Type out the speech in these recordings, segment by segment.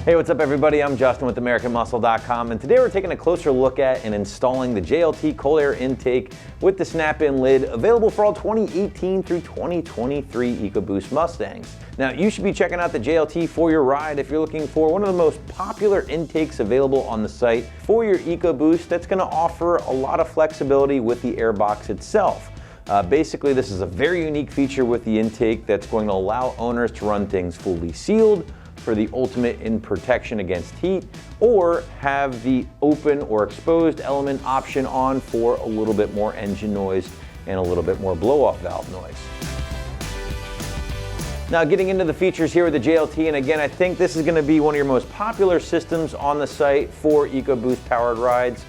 Hey, what's up everybody? I'm Justin with AmericanMuscle.com, and today we're taking a closer look at and installing the JLT cold air intake with the snap-in lid, available for all 2018 through 2023 EcoBoost Mustangs. Now, you should be checking out the JLT for your ride if you're looking for one of the most popular intakes available on the site for your EcoBoost that's going to offer a lot of flexibility with the airbox itself. Basically, this is a very unique feature with the intake that's going to allow owners to run things fully sealed for the ultimate in protection against heat, or have the open or exposed element option on for a little bit more engine noise and a little bit more blow-off valve noise. Now, getting into the features here with the JLT, and again, I think this is going to be one of your most popular systems on the site for EcoBoost powered rides,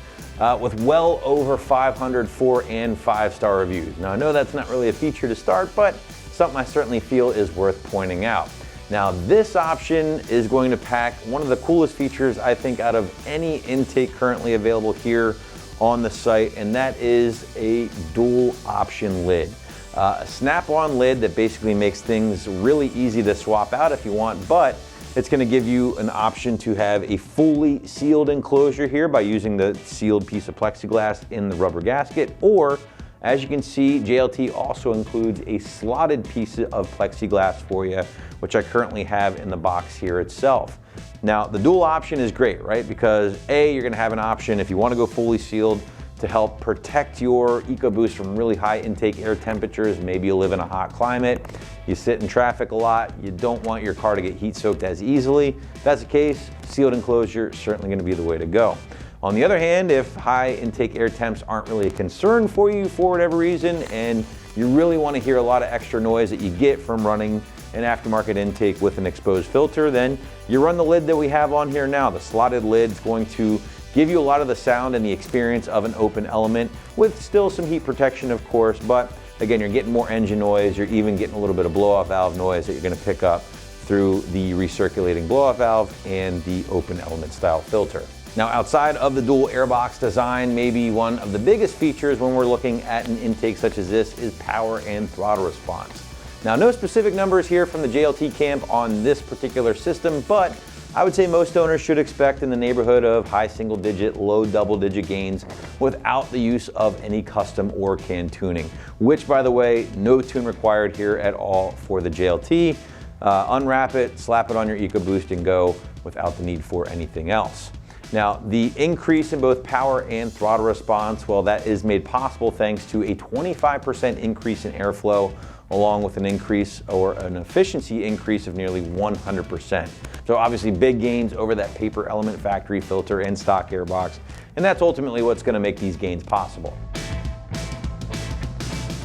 with well over 500 4- and 5-star reviews. Now, I know that's not really a feature to start, but something I certainly feel is worth pointing out. Now, this option is going to pack one of the coolest features, I think, out of any intake currently available here on the site, and that is a dual option lid. A snap-on lid that basically makes things really easy to swap out if you want, but it's going to give you an option to have a fully sealed enclosure here by using the sealed piece of plexiglass in the rubber gasket, or as you can see, JLT also includes a slotted piece of plexiglass for you, which I currently have in the box here itself. Now, the dual option is great, right? Because A, you're gonna have an option if you wanna go fully sealed to help protect your EcoBoost from really high intake air temperatures. Maybe you live in a hot climate, you sit in traffic a lot, you don't want your car to get heat soaked as easily. If that's the case, sealed enclosure is certainly gonna be the way to go. On the other hand, if high intake air temps aren't really a concern for you for whatever reason, and you really want to hear a lot of extra noise that you get from running an aftermarket intake with an exposed filter, then you run the lid that we have on here now. The slotted lid is going to give you a lot of the sound and the experience of an open element, with still some heat protection, of course, but again, you're getting more engine noise, you're even getting a little bit of blow-off valve noise that you're going to pick up through the recirculating blow-off valve and the open element style filter. Now, outside of the dual airbox design, maybe one of the biggest features when we're looking at an intake such as this is power and throttle response. Now, no specific numbers here from the JLT camp on this particular system, but I would say most owners should expect in the neighborhood of high single-digit, low double-digit gains without the use of any custom or can tuning, which, by the way, no tune required here at all for the JLT. Unwrap it, slap it on your EcoBoost and go without the need for anything else. Now, the increase in both power and throttle response, well, that is made possible thanks to a 25% increase in airflow, along with an increase or an efficiency increase of nearly 100%. So obviously big gains over that paper element factory filter and stock airbox, and that's ultimately what's going to make these gains possible.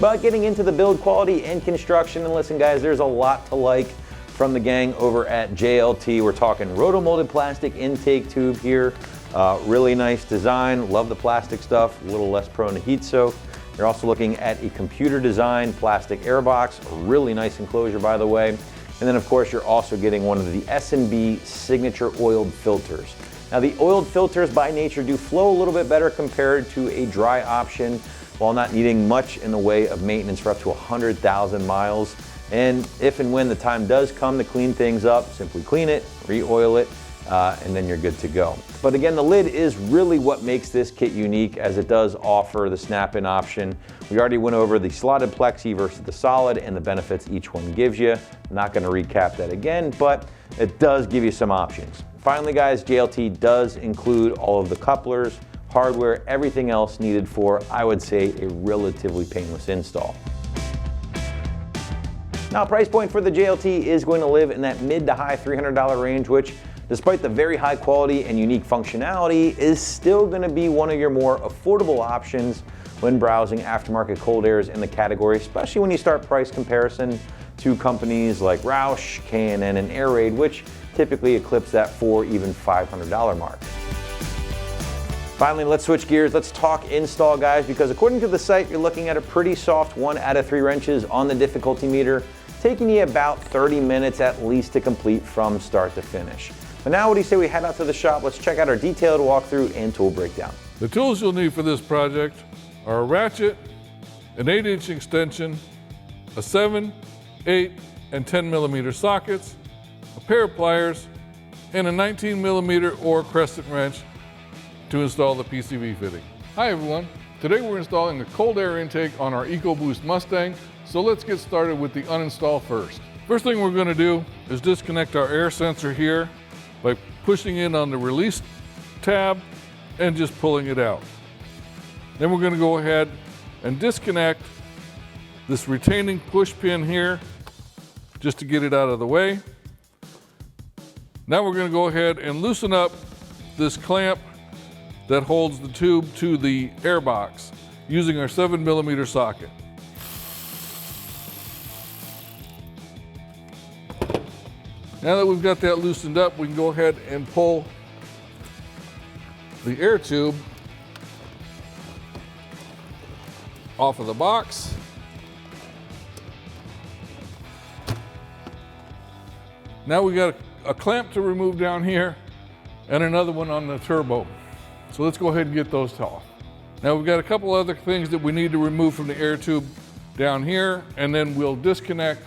But getting into the build quality and construction, and listen guys, there's a lot to like from the gang over at JLT. We're talking roto-molded plastic intake tube here. Really nice design. Love the plastic stuff, a little less prone to heat soak. You're also looking at a computer designed plastic airbox, a really nice enclosure by the way. And then of course you're also getting one of the S&B signature oiled filters. Now, the oiled filters by nature do flow a little bit better compared to a dry option, while not needing much in the way of maintenance for up to 100,000 miles. And if and when the time does come to clean things up, simply clean it, re-oil it, and then you're good to go. But again, the lid is really what makes this kit unique, as it does offer the snap-in option. We already went over the slotted plexi versus the solid and the benefits each one gives you. I'm not going to recap that again, but it does give you some options. Finally guys, JLT does include all of the couplers, hardware, everything else needed for, I would say, a relatively painless install. Now, price point for the JLT is going to live in that mid to high $300 range, which, despite the very high quality and unique functionality, is still going to be one of your more affordable options when browsing aftermarket cold airs in the category, especially when you start price comparison to companies like Roush, K&N, and Air Raid, which typically eclipse that $400, even $500 mark. Finally, let's switch gears. Let's talk install, guys, because according to the site, you're looking at a pretty soft 1 out of 3 wrenches on the difficulty meter, taking you about 30 minutes at least to complete from start to finish. But now, what do you say we head out to the shop? Let's check out our detailed walkthrough and tool breakdown. The tools you'll need for this project are a ratchet, an 8-inch extension, a 7, 8, and 10 millimeter sockets, a pair of pliers, and a 19mm or crescent wrench to install the PCV fitting. Hi everyone, today we're installing the cold air intake on our EcoBoost Mustang, so let's get started with the uninstall first. First thing we're going to do is disconnect our air sensor here by pushing in on the release tab and just pulling it out. Then we're going to go ahead and disconnect this retaining push pin here just to get it out of the way. Now we're going to go ahead and loosen up this clamp that holds the tube to the air box using our 7mm socket. Now that we've got that loosened up, we can go ahead and pull the air tube off of the box. Now we got a clamp to remove down here and another one on the turbo. So let's go ahead and get those off. Now we've got a couple other things that we need to remove from the air tube down here, and then we'll disconnect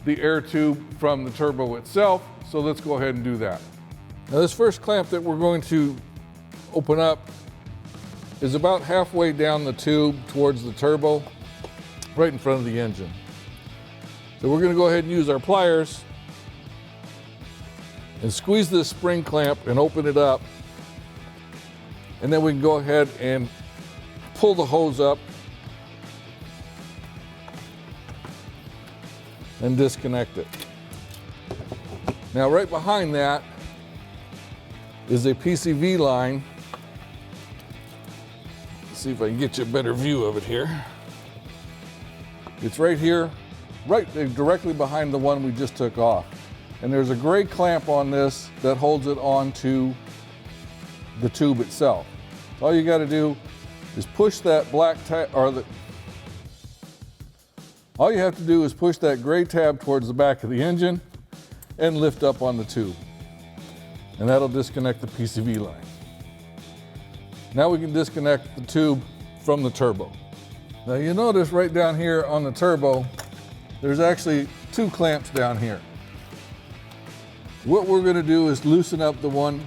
the air tube from the turbo itself. So let's go ahead and do that. Now this first clamp that we're going to open up is about halfway down the tube towards the turbo, right in front of the engine. So we're going to go ahead and use our pliers and squeeze this spring clamp and open it up. And then we can go ahead and pull the hose up and disconnect it. Now right behind that is a PCV line. Let's see if I can get you a better view of it here. It's right here, right directly behind the one we just took off. And there's a gray clamp on this that holds it onto the tube itself. All you got to do is push that black tab, all you have to do is push that gray tab towards the back of the engine and lift up on the tube. And that'll disconnect the PCV line. Now we can disconnect the tube from the turbo. Now you notice right down here on the turbo, there's actually two clamps down here. What we're going to do is loosen up the one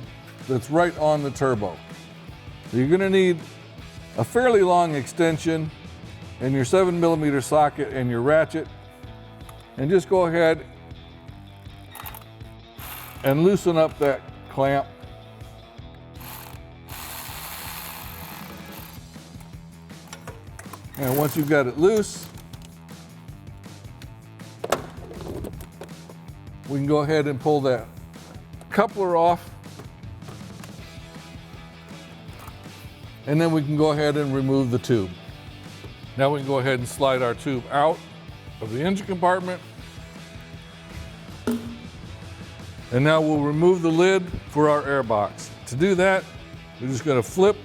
that's right on the turbo. So you're going to need a fairly long extension and your 7mm socket and your ratchet, and just go ahead and loosen up that clamp. And once you've got it loose, we can go ahead and pull that coupler off, and then we can go ahead and remove the tube. Now we can go ahead and slide our tube out of the engine compartment. And now we'll remove the lid for our air box. To do that, we're just going to flip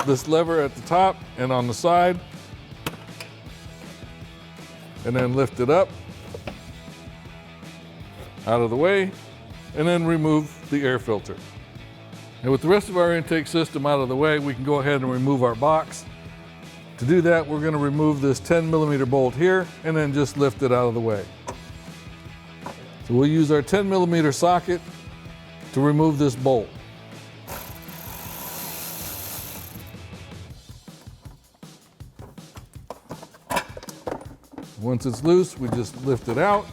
this lever at the top and on the side, and then lift it up out of the way, and then remove the air filter. And with the rest of our intake system out of the way, we can go ahead and remove our box. To do that, we're going to remove this 10mm bolt here and then just lift it out of the way. So we'll use our 10mm socket to remove this bolt. Once it's loose, we just lift it out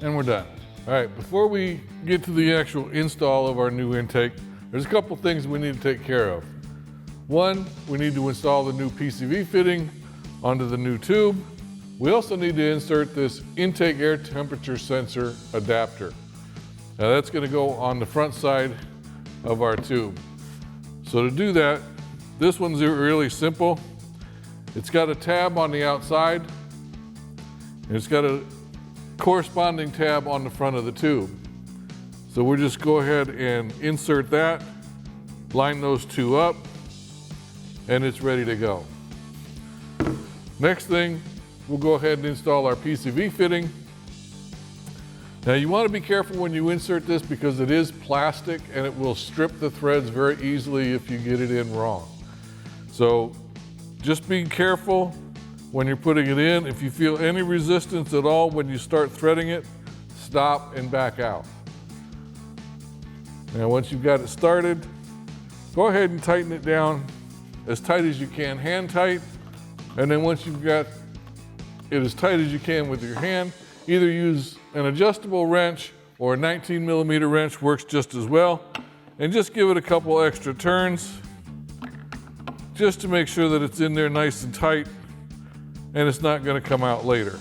and we're done. All right, before we get to the actual install of our new intake, there's a couple things we need to take care of. One, we need to install the new PCV fitting onto the new tube. We also need to insert this intake air temperature sensor adapter. Now that's going to go on the front side of our tube. So to do that, this one's really simple. It's got a tab on the outside, and it's got a corresponding tab on the front of the tube. So we'll just go ahead and insert that, line those two up, and it's ready to go. Next thing, we'll go ahead and install our PCV fitting. Now you want to be careful when you insert this because it is plastic and it will strip the threads very easily if you get it in wrong. So just be careful when you're putting it in. If you feel any resistance at all when you start threading it, stop and back out. Now once you've got it started, go ahead and tighten it down as tight as you can, hand tight. And then once you've got it as tight as you can with your hand, either use an adjustable wrench or a 19mm wrench, works just as well. And just give it a couple extra turns just to make sure that it's in there nice and tight and it's not going to come out later.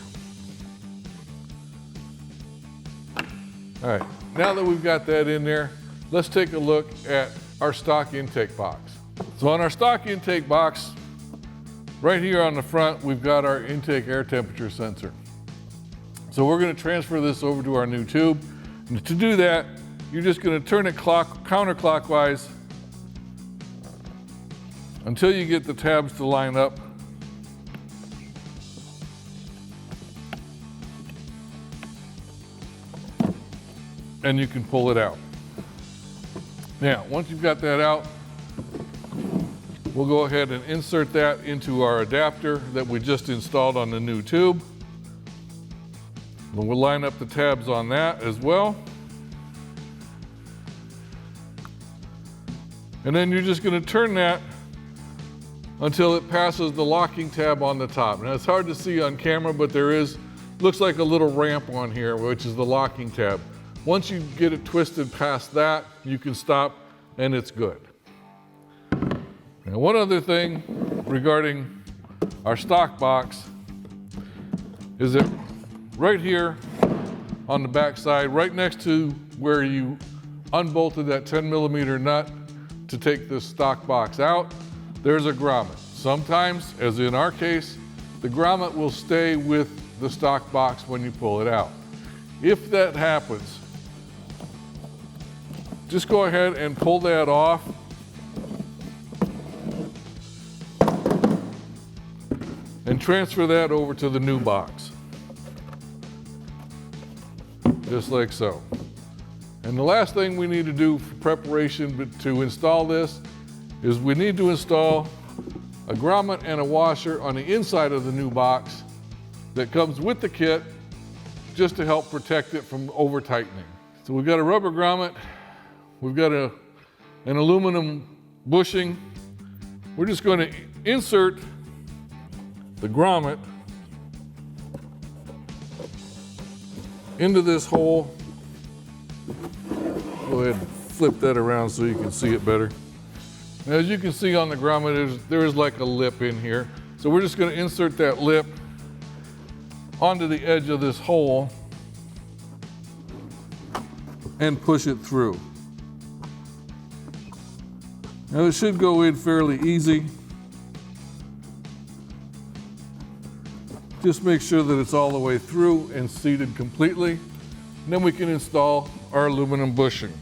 All right, now that we've got that in there, let's take a look at our stock intake box. So on our stock intake box, right here on the front, we've got our intake air temperature sensor. So we're going to transfer this over to our new tube. And to do that, you're just going to turn it counterclockwise until you get the tabs to line up. And you can pull it out. Now, once you've got that out, we'll go ahead and insert that into our adapter that we just installed on the new tube. And we'll line up the tabs on that as well. And then you're just going to turn that until it passes the locking tab on the top. Now it's hard to see on camera, but looks like a little ramp on here, which is the locking tab. Once you get it twisted past that, you can stop and it's good. Now one other thing regarding our stock box is that right here on the back side, right next to where you unbolted that 10mm nut to take this stock box out, there's a grommet. Sometimes, as in our case, the grommet will stay with the stock box when you pull it out. If that happens, just go ahead and pull that off. And transfer that over to the new box. Just like so. And the last thing we need to do for preparation to install this is we need to install a grommet and a washer on the inside of the new box that comes with the kit just to help protect it from over tightening. So we've got a rubber grommet, we've got an aluminum bushing. We're just going to insert the grommet into this hole. Go ahead and flip that around so you can see it better. Now, as you can see on the grommet, there is like a lip in here. So we're just going to insert that lip onto the edge of this hole and push it through. Now it should go in fairly easy. Just make sure that it's all the way through and seated completely. And then we can install our aluminum bushing.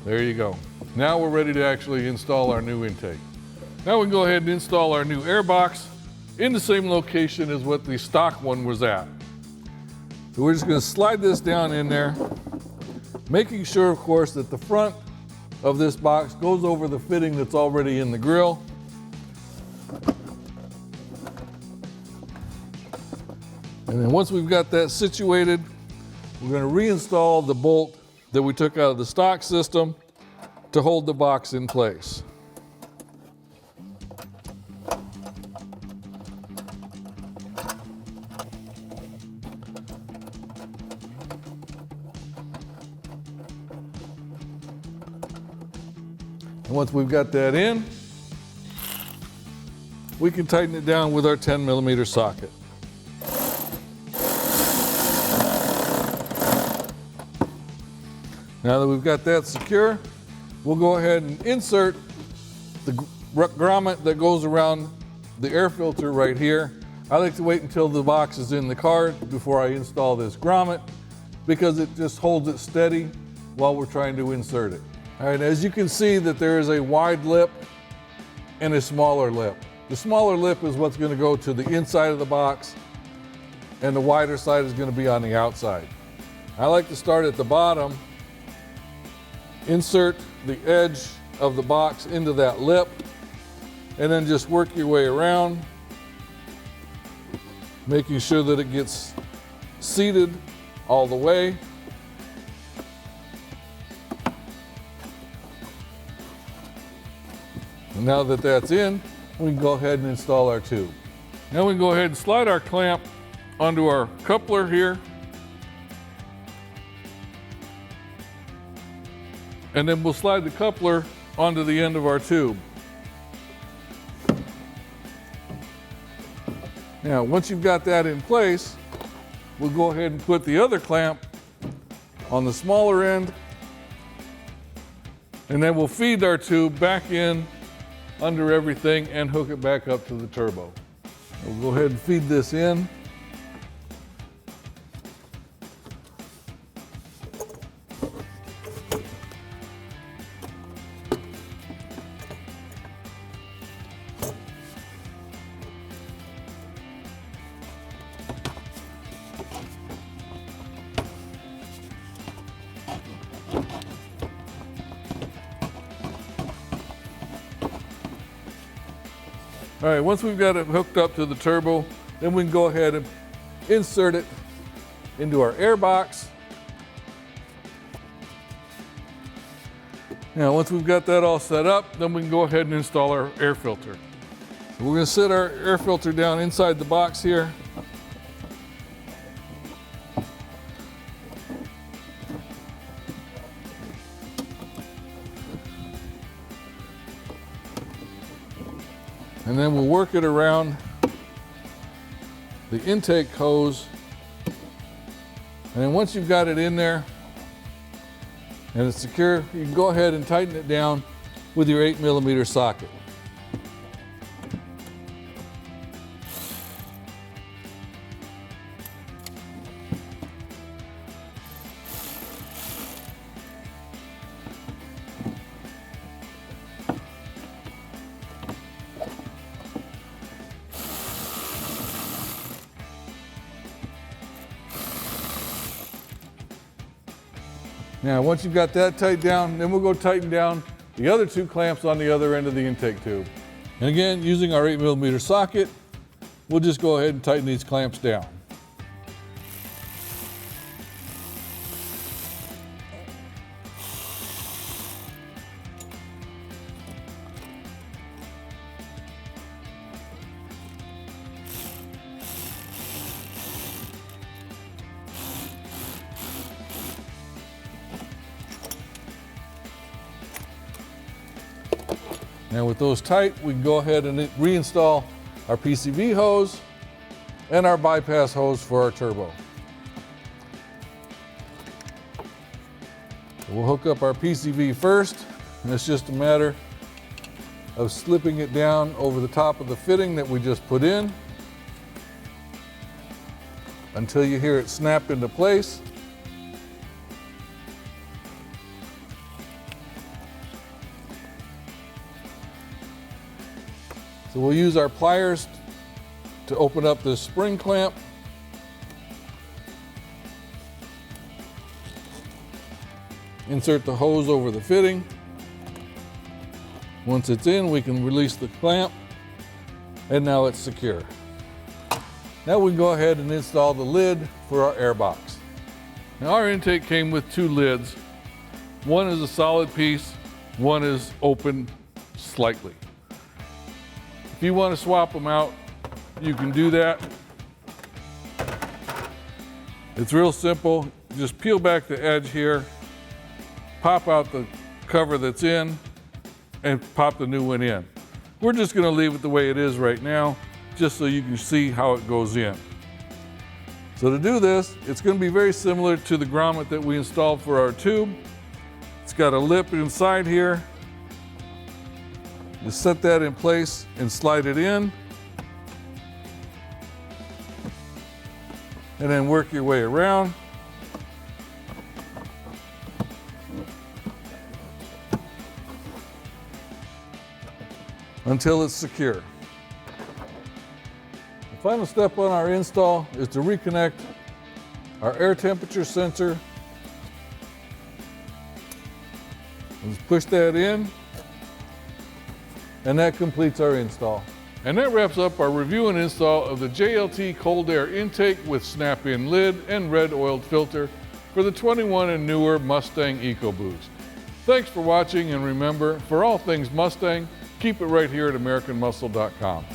There you go. Now we're ready to actually install our new intake. Now we can go ahead and install our new air box in the same location as what the stock one was at. So we're just going to slide this down in there, making sure, of course, that the front of this box goes over the fitting that's already in the grill. And then once we've got that situated, we're going to reinstall the bolt that we took out of the stock system to hold the box in place. And once we've got that in, we can tighten it down with our 10mm socket. Now that we've got that secure, we'll go ahead and insert the grommet that goes around the air filter right here. I like to wait until the box is in the car before I install this grommet because it just holds it steady while we're trying to insert it. All right, as you can see that there is a wide lip and a smaller lip. The smaller lip is what's going to go to the inside of the box and the wider side is going to be on the outside. I like to start at the bottom. Insert the edge of the box into that lip and then just work your way around, making sure that it gets seated all the way. Now that that's in, we can go ahead and install our tube. Now we can go ahead and slide our clamp onto our coupler here. And then we'll slide the coupler onto the end of our tube. Now, once you've got that in place, we'll go ahead and put the other clamp on the smaller end, and then we'll feed our tube back in under everything and hook it back up to the turbo. We'll go ahead and feed this in. All right, once we've got it hooked up to the turbo, then we can go ahead and insert it into our air box. Now, once we've got that all set up, then we can go ahead and install our air filter. So we're gonna set our air filter down inside the box here. And then we'll work it around the intake hose. And then once you've got it in there and it's secure, you can go ahead and tighten it down with your 8mm socket. Now, once you've got that tight down, then we'll go tighten down the other two clamps on the other end of the intake tube. And again, using our 8mm socket, we'll just go ahead and tighten these clamps down. Now with those tight, we can go ahead and reinstall our PCV hose and our bypass hose for our turbo. We'll hook up our PCV first, and it's just a matter of slipping it down over the top of the fitting that we just put in until you hear it snap into place. So we'll use our pliers to open up this spring clamp. Insert the hose over the fitting. Once it's in, we can release the clamp, and now it's secure. Now we can go ahead and install the lid for our air box. Now our intake came with two lids. One is a solid piece, one is open slightly. If you want to swap them out, you can do that. It's real simple. Just peel back the edge here, pop out the cover that's in, and pop the new one in. We're just going to leave it the way it is right now, just so you can see how it goes in. So to do this, it's going to be very similar to the grommet that we installed for our tube. It's got a lip inside here. Just set that in place and slide it in. And then work your way around. Until it's secure. The final step on our install is to reconnect our air temperature sensor. Let's push that in. And that completes our install. And that wraps up our review and install of the JLT cold air intake with snap-in lid and red oiled filter for the 21 and newer Mustang EcoBoost. Thanks for watching, and remember, for all things Mustang, keep it right here at AmericanMuscle.com.